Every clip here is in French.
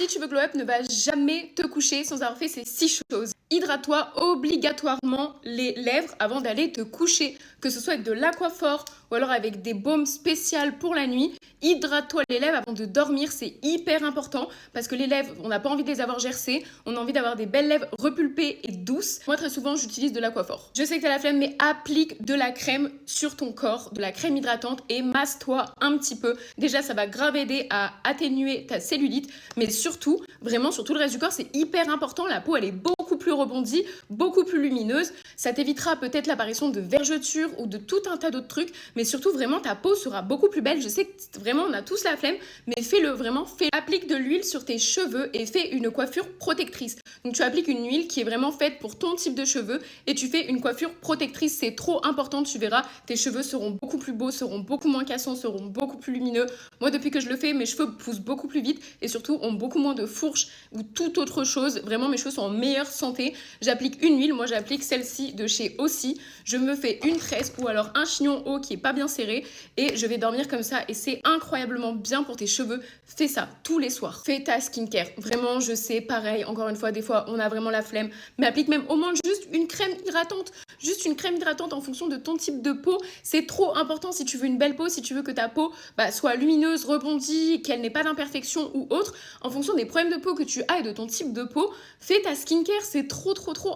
Si tu veux glow up, ne va jamais te coucher sans avoir fait ces 6 choses. Hydrate-toi obligatoirement les lèvres avant d'aller te coucher, que ce soit avec de l'aquaphor ou alors avec des baumes spéciales pour la nuit. Hydrate-toi les lèvres avant de dormir, c'est hyper important parce que les lèvres, on n'a pas envie de les avoir gercées, on a envie d'avoir des belles lèvres repulpées et douces. Moi, très souvent, j'utilise de l'aquaphor. Je sais que tu as la flemme, mais applique de la crème sur ton corps, de la crème hydratante et masse-toi un petit peu. Déjà, ça va grave aider à atténuer ta cellulite, mais surtout, vraiment sur tout le reste du corps, c'est hyper important. La peau, elle est beaucoup plus rebondie, beaucoup plus lumineuse. Ça t'évitera peut-être l'apparition de vergetures ou de tout un tas d'autres trucs, mais surtout, vraiment, ta peau sera beaucoup plus belle. Je sais que vraiment, on a tous la flemme, mais fais-le vraiment. Applique de l'huile sur tes cheveux et fais une coiffure protectrice. Donc, tu appliques une huile qui est vraiment faite pour ton type de cheveux et tu fais une coiffure protectrice. C'est trop important, tu verras, tes cheveux seront beaucoup plus beaux, seront beaucoup moins cassants, seront beaucoup plus lumineux. Moi, depuis que je le fais, mes cheveux poussent beaucoup plus vite et surtout ont beaucoup moins de fourches ou toute autre chose. Vraiment, mes cheveux sont en meilleure santé. J'applique une huile, moi j'applique celle-ci de chez Aussi. Je me fais une tresse ou alors un chignon haut qui est pas bien serré et je vais dormir comme ça et c'est incroyablement bien pour tes cheveux. Fais ça tous les soirs. Fais ta skincare. Vraiment, je sais, pareil, encore une fois, des fois on a vraiment la flemme, mais applique même au moins juste une crème hydratante. Juste une crème hydratante en fonction de ton type de peau. C'est trop important si tu veux une belle peau, si tu veux que ta peau soit lumineuse, rebondie, qu'elle n'ait pas d'imperfection ou autre. En fonction des problèmes de peau que tu as et de ton type de peau, fais ta skincare, c'est trop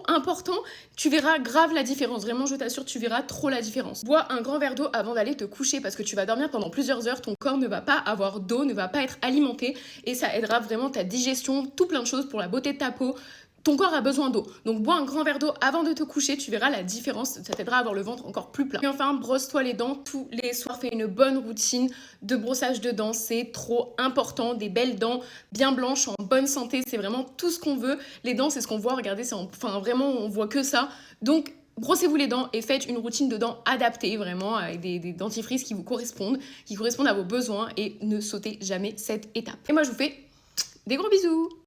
important. Tu verras grave la différence. Vraiment, je t'assure, tu verras trop la différence. Bois un grand verre d'eau avant d'aller te coucher parce que tu vas dormir pendant plusieurs heures. Ton corps ne va pas avoir d'eau, ne va pas être alimenté et ça aidera vraiment ta digestion, tout plein de choses pour la beauté de ta peau. Ton corps a besoin d'eau. Donc bois un grand verre d'eau avant de te coucher, tu verras la différence, ça t'aidera à avoir le ventre encore plus plein. Et enfin, brosse-toi les dents tous les soirs, fais une bonne routine de brossage de dents, c'est trop important. Des belles dents bien blanches, en bonne santé, c'est vraiment tout ce qu'on veut. Les dents, c'est ce qu'on voit, regardez, vraiment, on voit que ça. Donc, brossez-vous les dents et faites une routine de dents adaptée, vraiment, avec des dentifrices qui vous correspondent, qui correspondent à vos besoins et ne sautez jamais cette étape. Et moi, je vous fais des gros bisous!